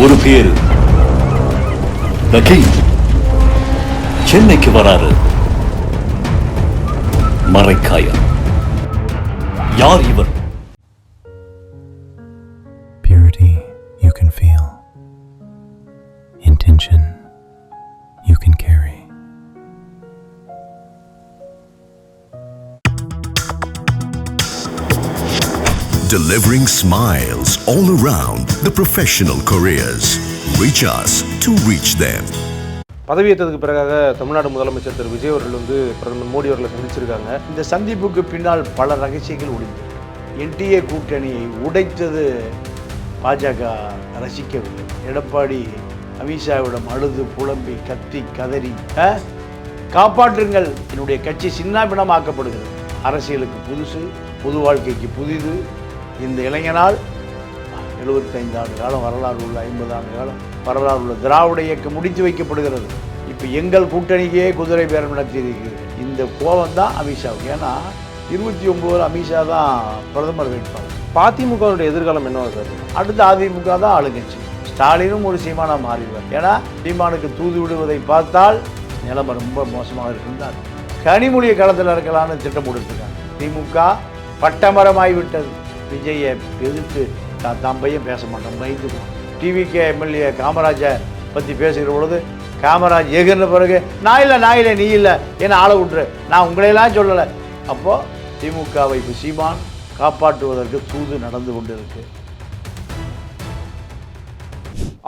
ஒரு பேரு the king சென்னைக்கு வராரு. மரைக்காயர். யார் இவர்? Purity you can feel. Intention you can carry. Delivering smiles all around the professional careers. Reach us to reach them. பதவியேற்றதுக்கு பிறகாக Tamil Nadu முதலமைச்சர் திரு விஜய் அவர்கள் பிரதமர் மோடி அவர்களை சந்திச்சிருக்காங்க. இந்த சந்திப்புக்கு பின்னால் பல ரகசியங்கள் ஒளிந்து என்டிஏ கூட்டணியை உடைத்தது பாஜக ரசிக்கவில்லை. எடப்பாடி அமித்ஷாவிடம் அழுது புலம்பி கத்தி கதறி காப்பாற்றுங்கள், என்னுடைய கட்சி சின்னாபின்னமாக்கப்படுகிறது, அரசியலுக்கு புதுசு, பொது வாழ்க்கைக்கு புதிது, இந்த இளைஞனால் 75 ஆண்டு காலம் வரலாறு உள்ள 50 ஆண்டு காலம் வரலாறு உள்ள திராவிட இயக்கம் முடித்து வைக்கப்படுகிறது. இப்போ எங்கள் கூட்டணிக்கே குதிரை பேரம் நடத்தியிருக்கிறது. இந்த கோபம் தான் அமித்ஷாவுக்கு. ஏன்னா 29 அமித்ஷா தான் பிரதமர் வேட்பாளர். அதிமுகவுடைய எதிர்காலம் என்னவா சார்? அடுத்த அதிமுக தான் ஆளுங்கட்சி. ஸ்டாலினும் ஒரு சீமானா மாறிடுவார். ஏன்னா சீமானுக்கு தூது விடுவதை பார்த்தால் நிலைமை ரொம்ப மோசமாக இருக்குன்னு கனிமொழியை களத்தில் இருக்கலான்னு திட்டம் கொடுத்துருக்காங்க. திமுக பட்டமரமாகிவிட்டது. விஜயை எதிர்த்து தான் பையன் பேச மாட்டோம், பயந்துக்கும். டிவிகே எம்எல்ஏ காமராஜை பற்றி பேசுகிற பொழுது காமராஜ் எகிர்ன பிறகு நான் இல்லை நீ இல்லை என்ன ஆளை விட்டுரு, நான் உங்களையெல்லாம் சொல்லலை. அப்போது திமுகவை இப்போ சீமான் காப்பாற்றுவதற்கு தூது நடந்து கொண்டு இருக்கு.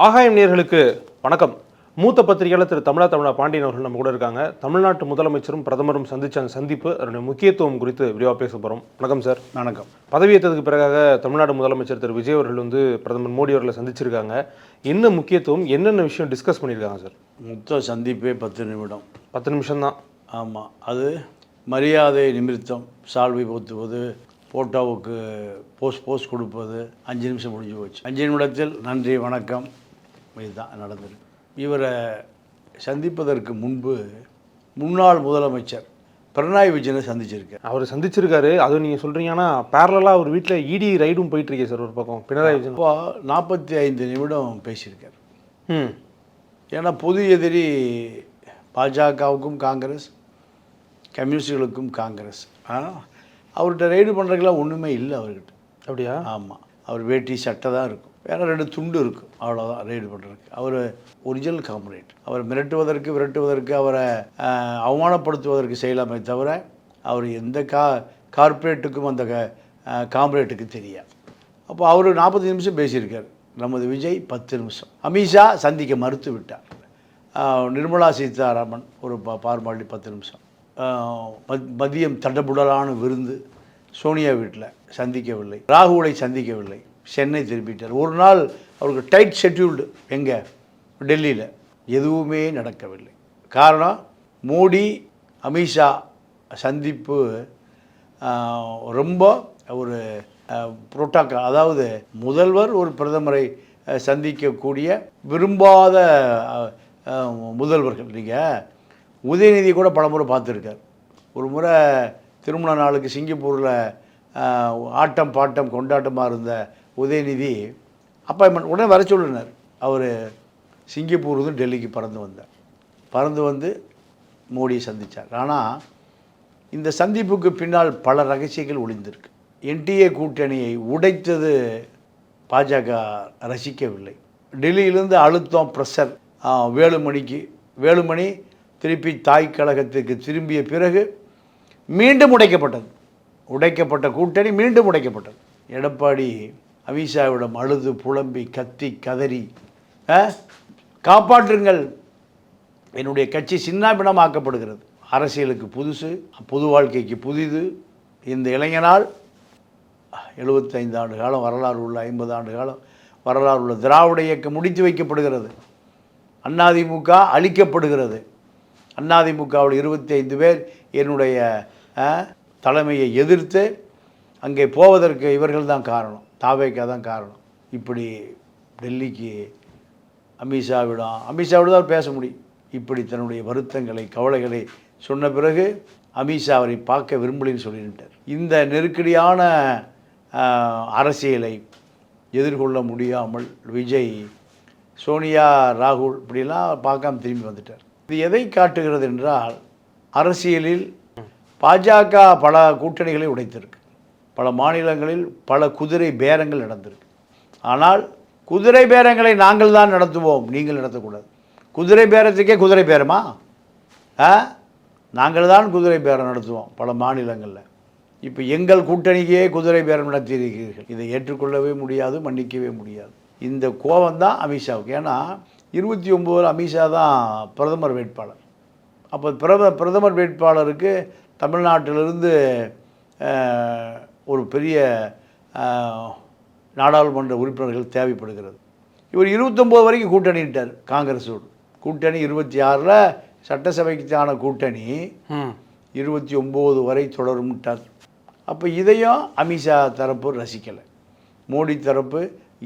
ஆகாயம் நேயர்களுக்கு வணக்கம். மூத்த பத்திரிகையாளர் திரு தமிழா பாண்டியன் அவர்கள் நம்ம கூட இருக்காங்க. தமிழ்நாட்டு முதலமைச்சரும் பிரதமரும் சந்திச்ச அந்த சந்திப்பு, அதனுடைய முக்கியத்துவம் குறித்து விரிவாக பேச போகிறோம். வணக்கம் சார். வணக்கம். பதவியேற்றதுக்கு பிறகாக தமிழ்நாடு முதலமைச்சர் திரு விஜய் அவர்கள் பிரதமர் மோடி அவர்களை சந்திச்சிருக்காங்க. என்ன முக்கியத்துவம், என்னென்ன விஷயம் டிஸ்கஸ் பண்ணியிருக்காங்க சார்? மொத்த சந்திப்பே 10 நிமிடம். 10 நிமிஷம் தான். ஆமாம், அது மரியாதை நிமித்தம் சால்வை போத்துவது, போட்டோவுக்கு போஸ் கொடுப்பது, 5 நிமிஷம் முடிஞ்சு போச்சு. 5 நிமிடத்தில் நன்றி வணக்கம், இதுதான் நடந்திருக்கு. இவரை சந்திப்பதற்கு முன்பு முன்னாள் முதலமைச்சர் பினராயி விஜயனை சந்திச்சிருக்கார். அவர் சந்திச்சிருக்காரு. அது நீங்கள் சொல்கிறீங்கன்னா பேரலாக ஒரு வீட்டில் இடி ரைடும் போயிட்டுருக்கே சார் ஒரு பக்கம். பினராயி விஜயன் இப்போ 45 நிமிடம் பேசியிருக்கார். ஏன்னா பொது எதிரி பாஜகவுக்கும் காங்கிரஸ், கம்யூனிஸ்டுகளுக்கும் காங்கிரஸ். ஆனால் அவர்கிட்ட ரைடு பண்ணுறதுக்கெல்லாம் ஒன்றுமே இல்லை அவர்கிட்ட. அப்படியா? ஆமாம், அவர் வேட்டி சட்டை தான் இருக்கும், வேறு 2 துண்டு இருக்கும், அவ்வளோதான் ரைடு பண்ணுறதுக்கு. அவர் ஒரிஜினல் காம்ரேட். அவர் விரட்டுவதற்கு அவரை அவமானப்படுத்துவதற்கு செய்யலாமே தவிர அவர் எந்த கார்ப்பரேட்டுக்கும் அந்த காம்ரேட்டுக்கு தெரியாது. அப்போ அவர் 40 நிமிஷம் பேசியிருக்கார். நமது விஜய் 10 நிமிஷம். அமித்ஷா சந்திக்க மறுத்து விட்டார். நிர்மலா சீதாராமன் ஒரு பார்மாலிட்டி 10 நிமிஷம். மதியம் தடபுடலான விருந்து, சோனியா வீட்டில் சந்திக்கவில்லை, ராகுலை சந்திக்கவில்லை, சென்னை திரும்பிட்டார். ஒரு நாள் அவருக்கு டைட் ஷெட்யூல்டு எங்கே, டெல்லியில். எதுவுமே நடக்கவில்லை. காரணம், மோடி அமித்ஷா சந்திப்பு ரொம்ப ஒரு புரோட்டோக்கால். அதாவது முதல்வர் ஒரு பிரதமரை சந்திக்கக்கூடிய விரும்பாத முதல்வர்கள். நீங்கள் உதயநிதி கூட பலமுறை பார்த்துருக்கார். ஒரு முறை திருமண நாளுக்கு சிங்கப்பூரில் ஆட்டம் பாட்டம் கொண்டாட்டமாக இருந்த உதயநிதி அப்பாயின்மெண்ட் உடனே வர சொல்லினார். அவர் சிங்கப்பூர் டெல்லிக்கு பறந்து வந்து மோடியை சந்தித்தார். ஆனால் இந்த சந்திப்புக்கு பின்னால் பல ரகசியங்கள் ஒளிந்திருக்கு. என்டிஏ கூட்டணியை உடைத்தது பாஜக ரசிக்கவில்லை. டெல்லியிலிருந்து அழுத்தம், ப்ரெஷர். வேலுமணி திருப்பி தாய் கழகத்துக்கு திரும்பிய பிறகு மீண்டும் உடைக்கப்பட்ட கூட்டணி மீண்டும் உடைக்கப்பட்டது. எடப்பாடி அமித்ஷாவிடம் அழுது புலம்பி கத்தி கதறி காப்பாற்றுங்கள், என்னுடைய கட்சி சின்னாபின்னமாக்கப்படுகிறது, அரசியலுக்கு புதுசு, பொது வாழ்க்கைக்கு புதிது, இந்த இளைஞனால் 75 ஆண்டு காலம் வரலாறு உள்ள 50 ஆண்டு காலம் வரலாறு உள்ள திராவிட இயக்கம் முடித்து வைக்கப்படுகிறது, அதிமுக அழிக்கப்படுகிறது. அதிமுகவில் 25 பேர் என்னுடைய தலைமையை எதிர்த்து அங்கே போவதற்கு இவர்கள் தான் காரணம், தாவேக்கா தான் காரணம். இப்படி டெல்லிக்கு அமித்ஷாவிடம் தான் பேச முடியும். இப்படி தன்னுடைய வருத்தங்களை, கவலைகளை சொன்ன பிறகு அமித்ஷா அவரை பார்க்க விரும்பலின்னு சொல்லிட்டார். இந்த நெருக்கடியான அரசியலை எதிர்கொள்ள முடியாமல் விஜய் சோனியா, ராகுல் இப்படிலாம் பார்க்காம திரும்பி வந்துட்டார். இது எதை காட்டுகிறது என்றால், அரசியலில் பாஜக பல கூட்டணிகளை உடைத்திருக்கு. பல மாநிலங்களில் பல குதிரை பேரங்கள் நடந்திருக்கு. ஆனால் குதிரை பேரங்களை நாங்கள் தான் நடத்துவோம், நீங்கள் நடத்தக்கூடாது. குதிரை பேரத்துக்கே குதிரை பேரமா? நாங்கள் தான் குதிரை பேரம் நடத்துவோம் பல மாநிலங்களில். இப்போ எங்கள் கூட்டணிக்கே குதிரை பேரம் நடத்தியிருக்கிறீர்கள். இதை ஏற்றுக்கொள்ளவே முடியாது, மன்னிக்கவே முடியாது. இந்த கோபம் தான் அமித்ஷாவுக்கு. ஏன்னா 29 அமித்ஷா தான் பிரதமர் வேட்பாளர். அப்போ பிரதமர் வேட்பாளருக்கு தமிழ்நாட்டிலிருந்து ஒரு பெரிய நாடாளுமன்ற உறுப்பினர்கள் தேவைப்படுகிறது. இவர் 29 வரைக்கும் கூட்டணிட்டார் காங்கிரஸோடு. கூட்டணி 26ல் சட்டசபைக்கான கூட்டணி 29 வரை தொடரும்ட்டார். அப்போ இதையும் அமித்ஷா தரப்பு ரசிக்கலை, மோடி தரப்பு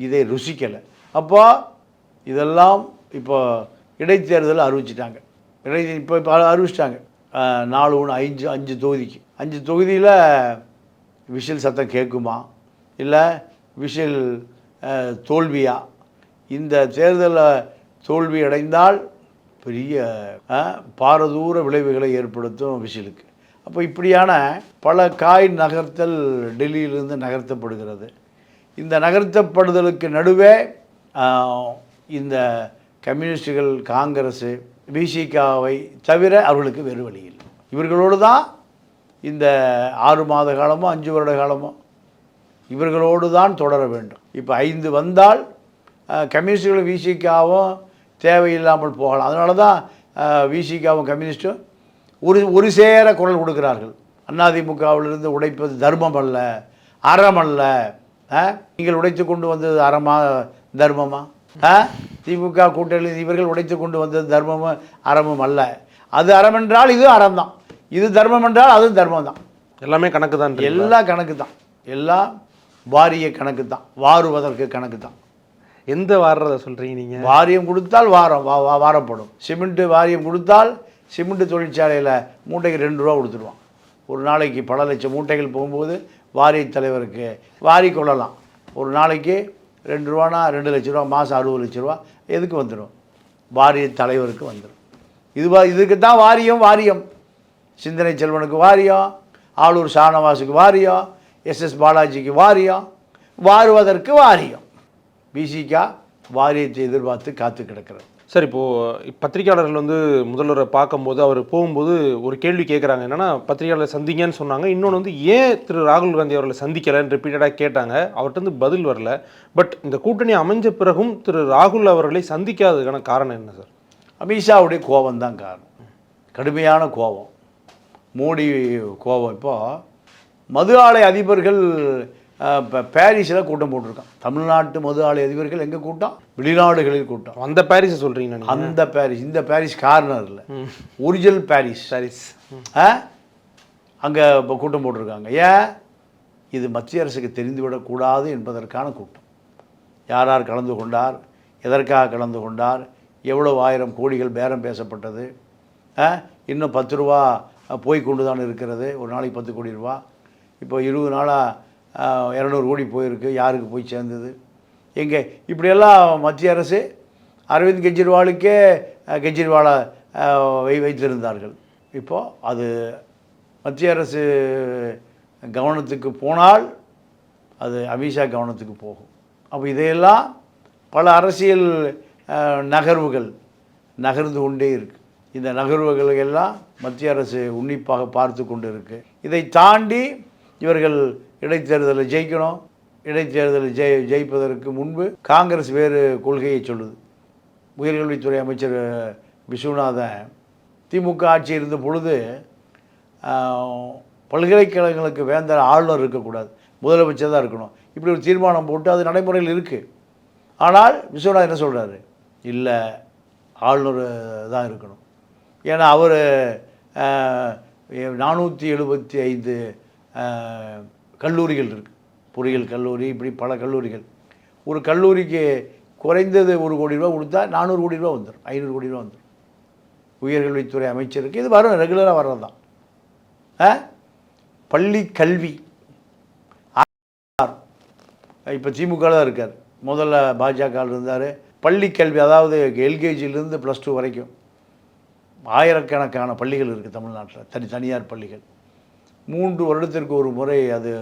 இதை ருசிக்கலை. அப்போ இதெல்லாம் இப்போ இடைத்தேர்தல் அறிவிச்சிட்டாங்க. இப்போ அறிவிச்சிட்டாங்க 4-1 தொகுதிக்கு. 5 தொகுதியில் விஷல் சத்தம் கேட்குமா இல்லை விஷல் தோல்வியா? இந்த தேர்தலில் தோல்வி அடைந்தால் பெரிய பாரதூர விளைவுகளை ஏற்படுத்தும் விஷலுக்கு. அப்போ இப்படியான பல காய் நகர்த்தல் டெல்லியிலிருந்து நகர்த்தப்படுகிறது. இந்த நகர்த்தப்படுதலுக்கு நடுவே இந்த கம்யூனிஸ்டுகள், காங்கிரஸ், பிசிகாவை தவிர அவர்களுக்கு வேறு வழி இல்லை. இவர்களோடு தான் இந்த 6 மாத காலமோ 5 வருட காலமோ இவர்களோடு தான் தொடர வேண்டும். இப்போ 5 வந்தால் கம்யூனிஸ்டுகளும் விசிகாவும் தேவையில்லாமல் போகலாம். அதனால தான் விசிகாவும் கம்யூனிஸ்ட்டும் ஒரு சேர குரல் கொடுக்கிறார்கள். அதிமுகவிலிருந்து உடைப்பது தர்மம் அல்ல, அறம் அல்ல. நீங்கள் உடைத்து கொண்டு வந்தது அறமா, தர்மமா? திமுக கூட்டணியில் இவர்கள் உடைத்து கொண்டு வந்தது தர்மமும் அறமும் அல்ல. அது அறம் என்றால் இது அறம் தான், இது தர்மம் என்றால் அது தர்மம் தான். எல்லாமே கணக்கு தான், எல்லாம் கணக்கு தான், எல்லாம் வாரிய கணக்கு தான், வாருவதற்கு கணக்கு தான். எந்த வாரத்தை சொல்கிறீங்க நீங்கள்? வாரியம் கொடுத்தால் வாரப்படும். சிமெண்ட்டு வாரியம் கொடுத்தால் சிமெண்ட்டு தொழிற்சாலையில் மூட்டைக்கு 2 ரூபா கொடுத்துருவான். ஒரு நாளைக்கு பல லட்சம் மூட்டைகள் போகும்போது வாரிய தலைவருக்கு வாரி கொள்ளலாம். ஒரு நாளைக்கு 2 ரூபானா 2 லட்ச ரூபா, மாதம் 60 லட்ச ரூபா எதுக்கு வந்துடும்? வாரிய தலைவருக்கு வந்துடும். இதுக்கு தான் வாரியம். சிந்தனை செல்வனுக்கு வாரியம், ஆளூர் ஷானவாஸுக்கு வாரியம், எஸ்எஸ் பாலாஜிக்கு வாரியம், வாருவதற்கு வாரியம். பிசிகா வாரியத்தை எதிர்பார்த்து காத்து கிடக்கிறது. சார், இப்போது பத்திரிகையாளர்கள் முதல்வரை பார்க்கும்போது அவர் போகும்போது ஒரு கேள்வி கேட்குறாங்க. என்னென்னா, பத்திரிகையாளர் சந்திங்கன்னு சொன்னாங்க. இன்னொன்று ஏன் திரு ராகுல் காந்தி அவர்களை சந்திக்கலைன்னு ரிப்பீட்டடாக கேட்டாங்க. அவர்கிட்ட பதில் வரல. பட் இந்த கூட்டணி அமைஞ்ச பிறகும் திரு ராகுல் அவர்களை சந்திக்காததுக்கான காரணம் என்ன சார்? அமித்ஷாவுடைய கோபம் தான் காரணம். கடுமையான கோபம், மோடி கோபம். இப்போது மது ஆலை அதிபர்கள் இப்போ பாரிஸில் கூட்டம் போட்டிருக்கான். தமிழ்நாட்டு மது ஆலை அதிபர்கள் எங்கே கூட்டம்? வெளிநாடுகளில் கூட்டம். அந்த பாரிஸை சொல்கிறீங்க? அந்த பாரிஸ், இந்த பாரிஸ் கார்னர் இல்லை, ஒரிஜினல் பாரிஸ். அங்கே இப்போ கூட்டம் போட்டிருக்காங்க. ஏன்? இது மத்திய அரசுக்கு தெரிந்துவிடக்கூடாது என்பதற்கான கூட்டம். யார் யார் கலந்து கொண்டார், எதற்காக கலந்து கொண்டார், எவ்வளோ 1000 கோடிகள் பேரம் பேசப்பட்டது, இன்னும் 10 ரூபா போய் கொண்டு தான் இருக்கிறது. ஒரு நாளைக்கு 10 கோடி ரூபா. இப்போ 20 நாளாக 200 கோடி போயிருக்கு. யாருக்கு போய் சேர்ந்தது, எங்கே? இப்படியெல்லாம் மத்திய அரசு அரவிந்த் கெஜ்ரிவாலுக்கே கெஜ்ரிவாலை வைத்திருந்தார்கள். இப்போது அது மத்திய அரசு கவனத்துக்கு போனால் அது அமித்ஷா கவனத்துக்கு போகும். அப்போ இதையெல்லாம் பல அரசியல் நகர்வுகள் நகர்ந்து கொண்டே இருக்குது. இந்த நகர்வுகளை எல்லாம் மத்திய அரசு உன்னிப்பாக பார்த்து கொண்டு இருக்குது. இதை தாண்டி இவர்கள் இடைத்தேர்தலில் ஜெயிக்கணும். இடைத்தேர்தலில் ஜெயிப்பதற்கு முன்பு காங்கிரஸ் வேறு கொள்கையை சொல்லுது. உயர்கல்வித்துறை அமைச்சர் விஸ்வநாதன் திமுக ஆட்சி இருந்த பொழுது பல்கலைக்கழகங்களுக்கு வேந்தர் ஆளுநர் இருக்கக்கூடாது, முதலமைச்சர் தான் இருக்கணும். இப்படி ஒரு தீர்மானம் போட்டு அது நடைமுறையில் இருக்குது. ஆனால் விஸ்வநாதன் என்ன சொல்கிறாரு? இல்லை, ஆளுநர் தான் இருக்கணும். ஏன்னா அவர் 475 கல்லூரிகள் இருக்குது, பொறியியல் கல்லூரி, இப்படி பல கல்லூரிகள். ஒரு கல்லூரிக்கு குறைந்தது 1 கோடி ரூபா கொடுத்தா 400 கோடி ரூபா வந்துடும், 500 கோடி ரூபா வந்துடும். உயர்கல்வித்துறை அமைச்சருக்கு இது வரும், ரெகுலராக வர்றது தான். பள்ளி கல்வி இப்போ திமுக தான் இருக்கார். முதல்ல பாஜக இருந்தார், பள்ளி கல்வி, அதாவது எல்கேஜியிலேருந்து +2 வரைக்கும் ஆயிரக்கணக்கான பள்ளிகள் இருக்குது தமிழ்நாட்டில், தனியார் பள்ளிகள். 3 வருடத்திற்கு ஒரு முறை அது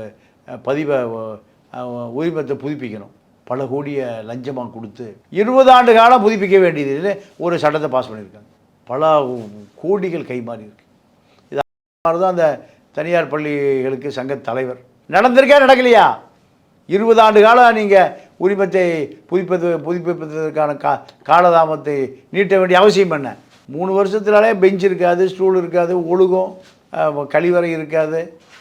உரிமத்தை புதுப்பிக்கணும். பல கோடிய லஞ்சமாக கொடுத்து 20 ஆண்டு காலம் புதுப்பிக்க வேண்டியது ஒரு சட்டத்தை பாஸ் பண்ணியிருக்காங்க. பல கோடிகள் கைமாறி இருக்கு. இது மாதிரி தான் அந்த தனியார் பள்ளிகளுக்கு சங்க தலைவர். நடந்திருக்கா நடக்கலையா? 20 ஆண்டு காலம் நீங்கள் உரிமத்தை புதுப்பிப்பதற்கான காலதாமத்தை நீட்ட வேண்டிய அவசியம் என்ன? 3 வருஷத்துலாலே பெஞ்ச் இருக்காது, ஸ்டூல் இருக்காது, ஒழுகும், கழிவறை இருக்காது,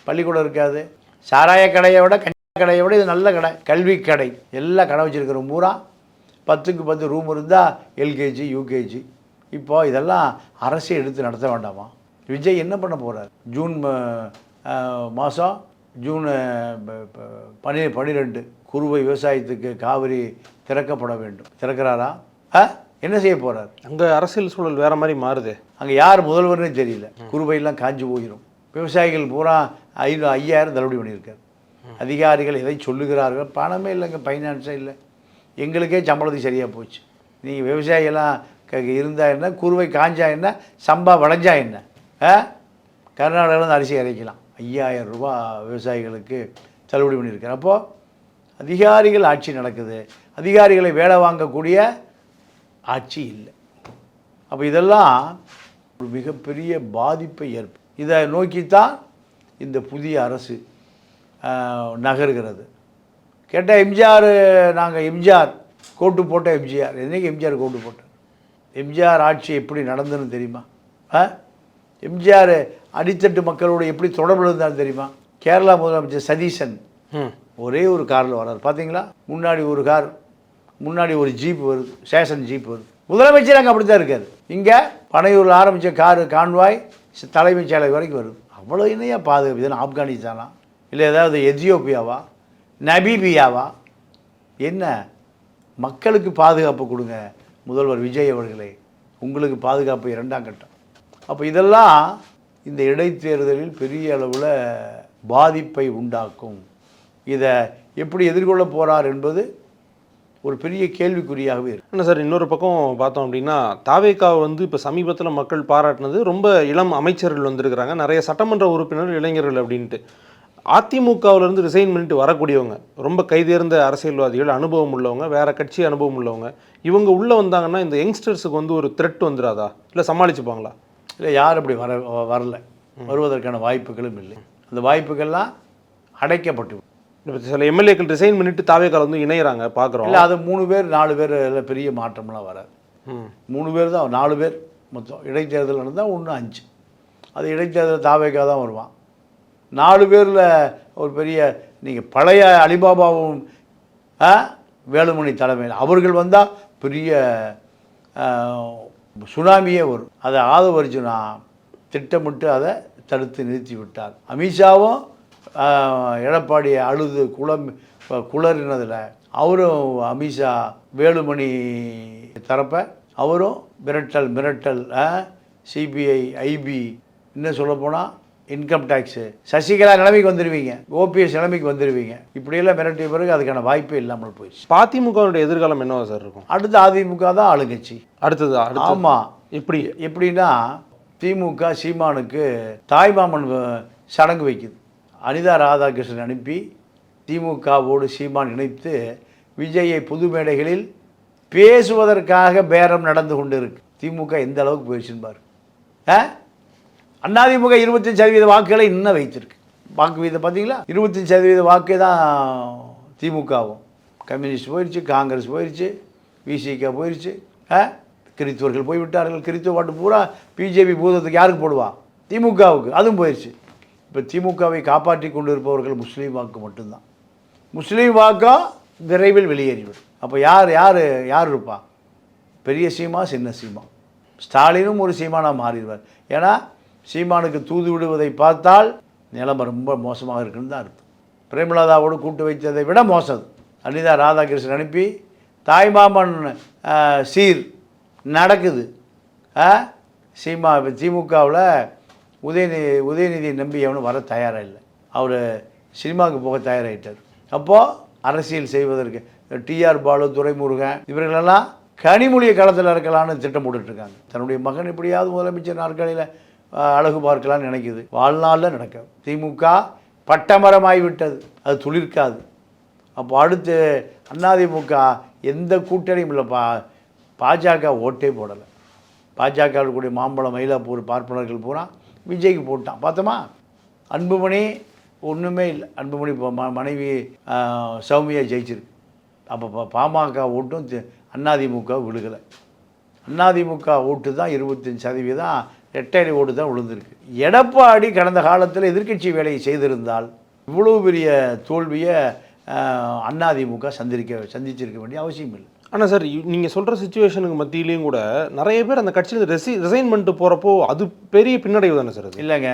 பள்ளிக்கூடம் இருக்காது. சாராய கடையை விட கடையை விட இது நல்ல கடை, கல்வி கடை. எல்லா கடை வச்சுருக்கிற பூரா 10க்கு 10 ரூம் இருந்தால் எல்கேஜி யூகேஜி. இப்போ இதெல்லாம் அரசே எடுத்து நடத்த வேண்டாமா? விஜய் என்ன பண்ண போகிறார்? ஜூன் மாதம் ஜூன் 12 குறுவை விவசாயத்துக்கு காவிரி திறக்கப்பட வேண்டும். திறக்கிறாரா? என்ன செய்ய போகிறார்? அங்கே அரசியல் சூழல் வேறு மாதிரி மாறுது. அங்கே யார் முதல்வர்னே தெரியல. குறுவையெல்லாம் காஞ்சி போயிடும். விவசாயிகள் பூரா 5000 தள்ளுபடி பண்ணியிருக்கார். அதிகாரிகள் எதை சொல்லுகிறார்கள்? பணமே இல்லைங்க, ஃபைனான்ஸே இல்லை. எங்களுக்கே சம்பளத்துக்கு சரியாக போச்சு. நீங்கள் விவசாயிகள்லாம் இருந்தால் என்ன, குறுவை காஞ்சா என்ன, சம்பா விளைஞ்சா என்ன? கர்நாடகாவிலேருந்து அரிசி இறைக்கலாம். 5000 ரூபா விவசாயிகளுக்கு தள்ளுபடி பண்ணியிருக்கார். அப்போது அதிகாரிகள் ஆட்சி நடக்குது, அதிகாரிகளை வேலை வாங்கக்கூடிய ஆட்சி இல்லை. அப்போ இதெல்லாம் ஒரு மிகப்பெரிய பாதிப்பை ஏற்படும். இதை நோக்கித்தான் இந்த புதிய அரசு நகர்கிறது. கேட்டால் எம்ஜிஆர், நாங்கள் எம்ஜிஆர் கோட்டு போட்ட எம்ஜிஆர். என்றைக்கு எம்ஜிஆர் கோட்டு போட்டார்? எம்ஜிஆர் ஆட்சி எப்படி நடந்ததுன்னு தெரியுமா? எம்ஜிஆர் அடித்தட்டு மக்களோடு எப்படி தொடர்பு இருந்தாலும் தெரியுமா? கேரளா முதலமைச்சர் சதீசன் ஒரே ஒரு காரில் வர்றார், பார்த்தீங்களா? முன்னாடி ஒரு கார், முன்னாடி ஒரு ஜீப் வருது, ஸ்டேஷன் ஜீப் வருது. முதலமைச்சர் அங்கே அப்படி தான் இருக்கார். இங்கே பனையூரில் ஆரம்பித்த காரு கான்வாய் தலைமைச் செயலகம் வரைக்கும் வருது. அவ்வளோ இணையா பாதுகாப்பு. இதுன்னு ஆப்கானிஸ்தானா, இல்லை ஏதாவது எத்தியோப்பியாவா, நமீபியாவா? என்ன மக்களுக்கு பாதுகாப்பு கொடுங்க முதல்வர் விஜய் அவர்களே, உங்களுக்கு பாதுகாப்பு 2ஆம் கட்டம். அப்போ இதெல்லாம் இந்த இடைத்தேர்தலில் பெரிய அளவில் பாதிப்பை உண்டாக்கும். இதை எப்படி எதிர்கொள்ள போகிறார் என்பது ஒரு பெரிய கேள்விக்குறியாகவே இருக்குது. என்ன சார், இன்னொரு பக்கம் பார்த்தோம் அப்படின்னா தாவேக்காவை வந்து இப்போ சமீபத்தில் மக்கள் பாராட்டினது ரொம்ப இளம் அமைச்சர்கள் வந்திருக்கிறாங்க, நிறைய சட்டமன்ற உறுப்பினர்கள் இளைஞர்கள் அப்படின்ட்டு. அதிமுகவிலேருந்து ரிசைன் பண்ணிட்டு வரக்கூடியவங்க ரொம்ப கைதேர்ந்த அரசியல்வாதிகள், அனுபவம் உள்ளவங்க, வேறு கட்சி அனுபவம் உள்ளவங்க, இவங்க உள்ளே வந்தாங்கன்னா இந்த யங்ஸ்டர்ஸுக்கு வந்து ஒரு த்ரெட் வந்துடாதா? இல்லை சமாளிச்சுப்பாங்களா? இல்லை, யார் அப்படி வரல, வருவதற்கான வாய்ப்புகளும் இல்லை. அந்த வாய்ப்புகள்லாம் அடைக்கப்பட்டு இப்போ சில எம்எல்ஏக்கள் ரிசைன் பண்ணிட்டு தாவேக்கால வந்து இணையிறாங்க பார்க்குறோம். இல்லை, அது 3 பேர் 4 பேர் இல்லை, பெரிய மாற்றம்லாம் வராது. 3 பேர் தான், 4 பேர் மொத்தம். இடைத்தேர்தல் நடந்தால் 1 5. அது இடைத்தேர்தல் தாவேக்கா தான் வருவான். 4 பேரில் ஒரு பெரிய, நீங்கள் பழைய அலிபாபாவும் வேலுமணி தலைமையில் அவர்கள் வந்தால் பெரிய சுனாமியே வரும். அதை ஆதவர்ஜுனா திட்டமிட்டு அதை தடுத்து நிறுத்தி விட்டார். அமித்ஷாவும் எடப்பாடி அழுது குளறினதில் அவரும் அமித்ஷா வேலுமணி தரப்ப அவரும் மிரட்டல் சிபிஐ ஐபி, இன்னும் சொல்லப்போனால் இன்கம் டேக்ஸு, சசிகலா நிலைமைக்கு வந்துடுவீங்க, ஓபிஎஸ் நிலைமைக்கு வந்துடுவீங்க. இப்படியெல்லாம் மிரட்டிய பிறகு அதுக்கான வாய்ப்பே இல்லாமல் போயிடுச்சு. அதிமுகவுடைய எதிர்காலம் என்னவா சார் இருக்கும்? அடுத்து அதிமுக தான் ஆளுங்கட்சி. அடுத்தது ஆமாம். எப்படின்னா திமுக சீமானுக்கு தாய்மாமன் சடங்கு வைக்குது. அனிதா ராதாகிருஷ்ணன் அனுப்பி திமுகவோடு சீமான் இணைத்து விஜயை புது மேடைகளில் பேசுவதற்காக பேரம் நடந்து கொண்டு இருக்கு. திமுக எந்த அளவுக்கு போயிடுச்சுன்னு பாரு. அதிமுக 25% வாக்குகளை இன்னும் வைத்திருக்கு. வாக்கு வீதம் பார்த்தீங்களா? 25% வாக்கு தான் திமுகவும். கம்யூனிஸ்ட் போயிடுச்சு, காங்கிரஸ் போயிடுச்சு, விசிக போயிடுச்சு, கிறித்துவர்கள் போய்விட்டார்கள். கிறித்துவ வாட்டு பூரா பிஜேபி பூதத்துக்கு யாருக்கு போடுவா? திமுகவுக்கு. அதுவும் போயிடுச்சு. இப்போ திமுகவை காப்பாற்றி கொண்டு இருப்பவர்கள் முஸ்லீம் வாக்கு மட்டும்தான். முஸ்லீம் வாக்கம் விரைவில் வெளியேறிவிடும். அப்போ யார் இருப்பா? பெரிய சீமா, சின்ன சீமா. ஸ்டாலினும் ஒரு சீமானாக மாறிடுவார். ஏன்னா சீமானுக்கு தூது விடுவதை பார்த்தால் நிலைமை ரொம்ப மோசமாக இருக்குன்னு தான் அர்த்தம். பிரேமலதாவோடு கூட்டு வைத்ததை விட மோசம். அனிதா ராதாகிருஷ்ணன் அனுப்பி தாய்மாமன் சீர் நடக்குது. சீமா திமுகவில் உதயநிதியை நம்பி அவனு வர தயாராக இல்லை. அவர் சினிமாவுக்கு போக தயாராகிட்டார். அப்போது அரசியல் செய்வதற்கு டிஆர் பாலு, துரைமுருகன் இவர்களெல்லாம் கனிமொழியை களத்தில் இருக்கலான்னு திட்டம் போட்டுட்ருக்காங்க. தன்னுடைய மகன் எப்படியாவது முதலமைச்சர் நாற்காலியில் அழகு பார்க்கலான்னு நினைக்குது. வாழ்நாளில் நடக்காது. திமுக பட்டமரமாகிவிட்டது, அது துளிர்க்காது. அப்போ அடுத்து அதிமுக எந்த கூட்டணியும் இல்லை. பாஜக ஓட்டே போடலை. பாஜக இருக்கக்கூடிய மாம்பழம், மயிலாப்பூர் பார்ப்பனர்கள் பூரா விஜய்க்கு போட்டான். பார்த்தோமா? அன்புமணி ஒன்றுமே இல்லை. அன்புமணி மனைவி சௌமியா ஜெயிச்சிருக்கு. அப்போ பாமக ஓட்டும் அதிமுக விழுகலை. அதிமுக ஓட்டு தான் 25%, ரெட்டை ஓட்டு தான் விழுந்திருக்கு. எடப்பாடி கடந்த காலத்தில் எதிர்க்கட்சி வேலையை செய்திருந்தால் இவ்வளோ பெரிய தோல்வியை அதிமுக சந்திச்சிருக்க வேண்டிய அவசியம் இல்லை. ஆனால் சார், நீங்கள் சொல்கிற சுச்சுவேஷனுக்கு மத்தியிலையும் கூட நிறைய பேர் அந்த கட்சியில் ரிசைன் பண்ணிட்டு போகிறப்போ அது பெரிய பின்னடைவு தானே சார்? அது இல்லைங்க,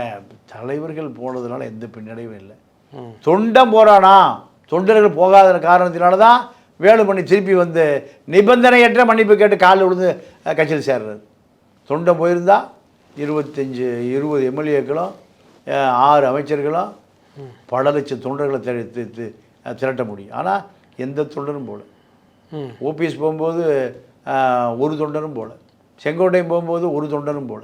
தலைவர்கள் போனதுனால எந்த பின்னடைவும் இல்லை. தொண்டம் போகிறானா, தொண்டர்கள் போகாத காரணத்தினால தான் வேலுமணி திருப்பி வந்து நிபந்தனையற்ற மன்னிப்பு கேட்டு காலில் விழுந்து கட்சியில் சேர்றது. தொண்டம் போயிருந்தால் 20 எம்எல்ஏக்களும் 6 அமைச்சர்களும் பல லட்சம் தொண்டர்களை திரட்ட முடியும். ஆனால் எந்த தொண்டரும் போல. ஓபிஎஸ் போகும்போது ஒரு தொண்டரும் போல, செங்கோட்டையன் போகும்போது ஒரு தொண்டரும் போல,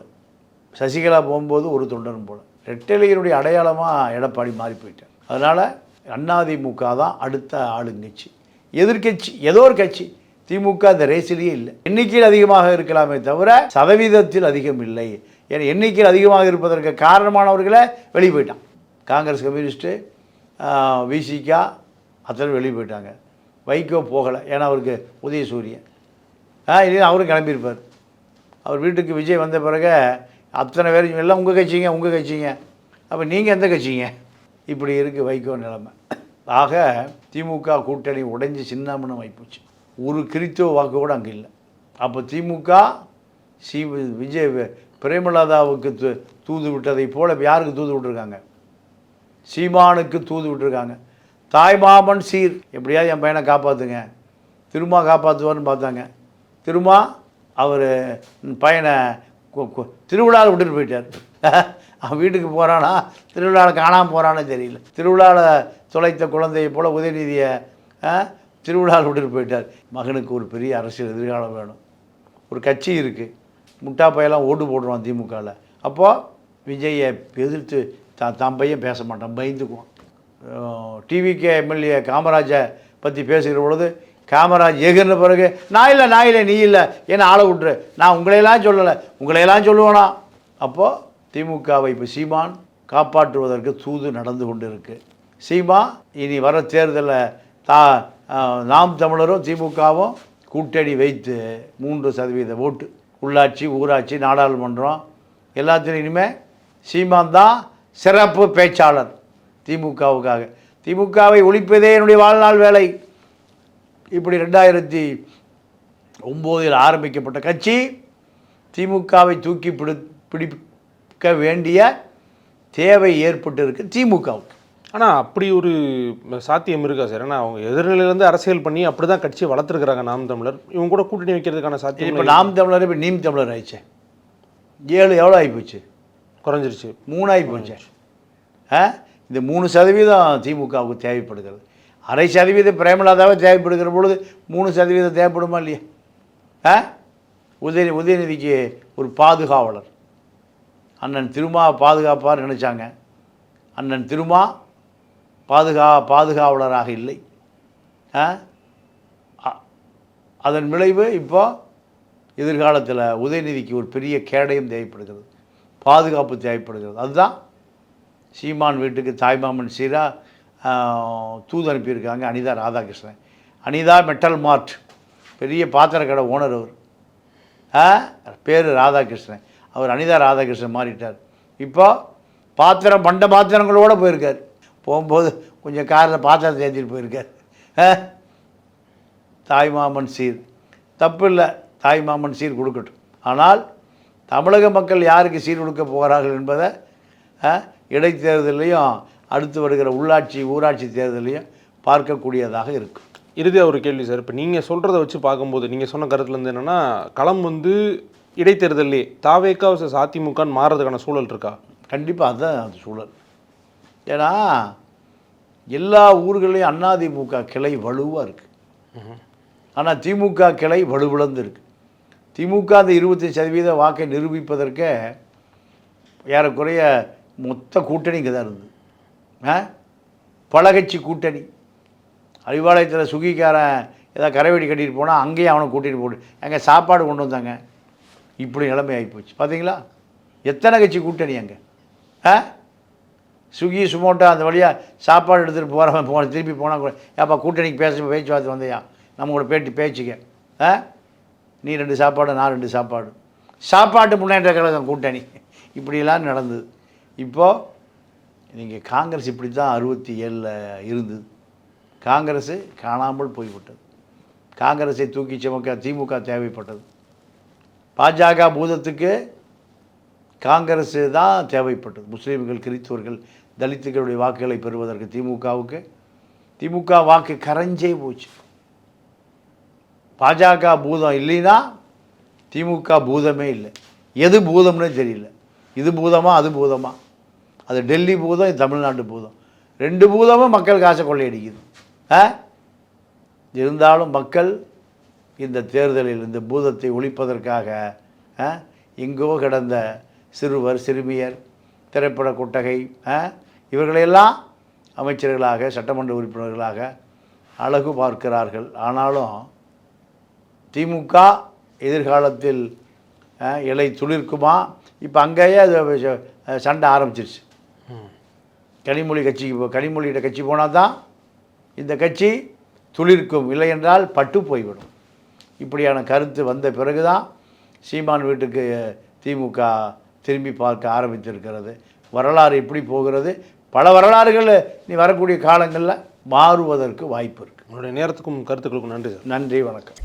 சசிகலா போகும்போது ஒரு தொண்டரும் போல. ரெட்டலையினுடைய அடையாளமாக எடப்பாடி மாறி போயிட்டார். அதனால் அதிமுக தான் அடுத்த ஆளுங்கட்சி. எதிர்கட்சி ஏதோ ஒரு கட்சி, திமுக அந்த ரேஸிலேயே இல்லை. எண்ணிக்கையில் அதிகமாக இருக்கலாமே தவிர சதவீதத்தில் அதிகம் இல்லை. ஏன்னா எண்ணிக்கையில் அதிகமாக இருப்பதற்கு காரணமானவர்களை வெளியே போயிட்டான். காங்கிரஸ், கம்யூனிஸ்ட்டு, விசிகா அத்தனை வெளியே போயிட்டாங்க. வைகோ போகலை, ஏன்னா அவருக்கு உதயசூரியன். இல்லைன்னா அவரும் கிளம்பியிருப்பார். அவர் வீட்டுக்கு விஜய் வந்த பிறகு அத்தனை பேர் எல்லாம் உங்கள் கட்சிங்க. அப்போ நீங்கள் எந்த கட்சிங்க? இப்படி இருக்குது வைகோ நிலைமை. ஆக திமுக கூட்டணி உடைஞ்சி சின்னம்னு ஆகிப்போச்சு. ஒரு கிறித்துவ வாக்கு கூட அங்கே இல்லை. அப்போ திமுக விஜய் பிரேமலதாவுக்கு தூது விட்டதை போல் யாருக்கு தூது விட்டுருக்காங்க? சீமானுக்கு தூது விட்டுருக்காங்க. தாய்மாமன் சீர், எப்படியாவது என் பையனை காப்பாற்றுங்க, திருமா காப்பாற்றுவார்னு பார்த்தாங்க. திருமா அவர் பையனை திருவிழாவில் விட்டுட்டு போயிட்டார். அவன் வீட்டுக்கு போகிறானா, திருவிழாவில் காணாமல் போகிறானே தெரியல. திருவிழாவில் தொலைத்த குழந்தையை போல் உதயநிதியை திருவிழாவில் விட்டுட்டு போயிட்டார். மகனுக்கு ஒரு பெரிய அரசியல் எதிர்காலம் வேணும். ஒரு கட்சி இருக்குது, முட்டா பையெல்லாம் ஓட்டு போடுவான் திமுகவில். அப்போது விஜயை எதிர்த்து தான் பையன் பேச மாட்டான், பயந்துக்குவான். டிவிகே எம்எல்ஏ காமராஜை பற்றி பேசுகிற பொழுது காமராஜ் எகிர்ன பிறகு நான் இல்லை நீ இல்லை, ஏன்னா ஆளை விட்டுரு, நான் உங்களையெல்லாம் சொல்லலை, உங்களையெல்லாம் சொல்லுவேனா. அப்போது திமுகவை இப்போ சீமான் காப்பாற்றுவதற்கு தூது நடந்து கொண்டு இருக்குது. சீமா இனி வர தேர்தலில் நாம் தமிழரும் திமுகவும் கூட்டணி வைத்து 3% ஓட்டு, உள்ளாட்சி, ஊராட்சி, நாடாளுமன்றம் எல்லாத்திலும் இனிமேல் சீமான் தான் சிறப்பு பேச்சாளர் திமுகவுக்காக. திமுகவை ஒழிப்பதே என்னுடைய வாழ்நாள் வேலை. இப்படி 2009 ஆரம்பிக்கப்பட்ட கட்சி திமுகவை தூக்கி பிடிக்க வேண்டிய தேவை ஏற்பட்டு இருக்கு திமுகவுக்கு. ஆனால் அப்படி ஒரு சாத்தியம் இருக்கா சார்? ஏன்னா அவங்க எதிர்நிலையிலேருந்து அரசியல் பண்ணி அப்படி தான் கட்சியை வளர்த்துருக்குறாங்க நாம் தமிழர். இவங்க கூட கூட்டணி வைக்கிறதுக்கான சாத்தியம் இப்போ நாம் தமிழர் இப்போ நீம் தமிழர் ஆயிடுச்சு. 7 எவ்வளோ ஆகிப்போச்சு? குறைஞ்சிருச்சு. 3 ஆகிப்போச்சு. இந்த 3% திமுகவுக்கு தேவைப்படுகிறது. 0.5% பிரேமலதாவே தேவைப்படுகிற பொழுது 3% தேவைப்படுமா இல்லையா? உதயநிதிக்கு ஒரு பாதுகாவலர், அண்ணன் திருமா பாதுகாப்பார் நினச்சாங்க. அண்ணன் திருமா பாதுகாவலராக இல்லை. அதன் விளைவு இப்போ எதிர்காலத்தில் உதயநிதிக்கு ஒரு பெரிய கேடயம் தேவைப்படுகிறது, பாதுகாப்பு தேவைப்படுகிறது. அதுதான் சீமான் வீட்டுக்கு தாய்மாமன் சீரா தூது அனுப்பியிருக்காங்க அனிதா ராதாகிருஷ்ணன். அனிதா மெட்டல் மார்ட் பெரிய பாத்திர கடை ஓனர். அவர் பேர் ராதாகிருஷ்ணன். அவர் அனிதா ராதாகிருஷ்ணன் மாறிட்டார். இப்போ பண்ட பாத்திரங்களோடு போயிருக்கார். போகும்போது கொஞ்சம் காரில் பாத்திரத்தை ஏற்றிட்டு போயிருக்கார். தாய்மாமன் சீர் தப்பு இல்லை, தாய்மாமன் சீர் கொடுக்கட்டும். ஆனால் தமிழக மக்கள் யாருக்கு சீர் கொடுக்க போகிறார்கள் என்பதை இடைத்தேர்தலையும் அடுத்து வருகிற உள்ளாட்சி, ஊராட்சி தேர்தலையும் பார்க்கக்கூடியதாக இருக்கும். இறுதியாக ஒரு கேள்வி சார். இப்போ நீங்கள் சொல்கிறத வச்சு பார்க்கும்போது, நீங்கள் சொன்ன கருத்துலேருந்து என்னென்னா, களம் இடைத்தேர்தலே தாவேக்கா அதிமுகன்னு மாறுறதுக்கான சூழல் இருக்கா? கண்டிப்பாக அதுதான் அந்த சூழல். ஏன்னா எல்லா ஊர்களையும் அதிமுக கிளை வலுவாக இருக்குது. ஆனால் திமுக கிளை வலுவிழந்து இருக்கு. திமுக அந்த 25% வாக்கை நிரூபிப்பதற்கு ஏறக்குறைய மொத்த கூட்டணி இங்கே தான் இருந்தது. பல கட்சி கூட்டணி. அறிவாலயத்தில் சுகிக்காரன் ஏதாவது கரைவெடி கட்டிட்டு போனால் அங்கேயும் அவனை கூட்டிகிட்டு போட்டு அங்கே சாப்பாடு கொண்டு வந்தாங்க. இப்படி நிலைமை ஆகிப்போச்சு பார்த்தீங்களா? எத்தனை கட்சி கூட்டணி அங்கே? ஸ்விக்கி சுமோட்டோ அந்த வழியாக சாப்பாடு எடுத்துகிட்டு போகிறவன் திருப்பி போனால் கூட ஏப்பா கூட்டணிக்கு பேச்சுவார்த்தை வந்தையா, நம்ம கூட பேச்சுக்க, நீ 2 சாப்பாடு நான் 2 சாப்பாடு, சாப்பாட்டு முன்னேற்ற கழகம் கூட்டணி, இப்படிலாம் நடந்தது. இப்போது நீங்கள் காங்கிரஸ் இப்படி தான் 67 இருந்தது. காங்கிரஸு காணாமல் போய்விட்டது. காங்கிரஸை தூக்கி சுமக்க திமுக தேவைப்பட்டது. பாஜக பூதத்துக்கு காங்கிரஸு தான் தேவைப்பட்டது. முஸ்லீம்கள், கிறிஸ்தவர்கள், தலித்துகளுடைய வாக்குகளை பெறுவதற்கு திமுகவுக்கு. திமுக வாக்கு கரைஞ்சே போச்சு. பாஜக பூதம் இல்லைன்னா திமுக பூதமே இல்லை. எது பூதம்னு தெரியல. இது பூதமா அது பூதமா? அது டெல்லி பூதம், இது தமிழ்நாட்டு பூதம். 2 பூதமும் மக்கள் காசை கொள்ளையடிக்குது. இருந்தாலும் மக்கள் இந்த தேர்தலில் இந்த பூதத்தை ஒழிப்பதற்காக எங்கோ கிடந்த சிறுவர், சிறுமியர், திரைப்பட கொட்டகை இவர்களையெல்லாம் அமைச்சர்களாக, சட்டமன்ற உறுப்பினர்களாக அழகு பார்க்கிறார்கள். ஆனாலும் திமுக எதிர்காலத்தில் இலை துளிர்க்குமா? இப்போ அங்கேயே அது சண்டை ஆரம்பிச்சிருச்சு. கனிமொழியிட கட்சி போனால் தான் இந்த கட்சி துளிர்க்கும், இல்லை என்றால் பட்டு போய்விடும். இப்படியான கருத்து வந்த பிறகு தான் சீமான் வீட்டுக்கு திமுக திரும்பி பார்க்க ஆரம்பித்திருக்கிறது. வரலாறு எப்படி போகிறது? பல வரலாறுகள் நீ வரக்கூடிய காலங்களில் மாறுவதற்கு வாய்ப்பு இருக்குது. உங்களுடைய நேரத்துக்கும் கருத்துக்களுக்கும் நன்றி சார். நன்றி, வணக்கம்.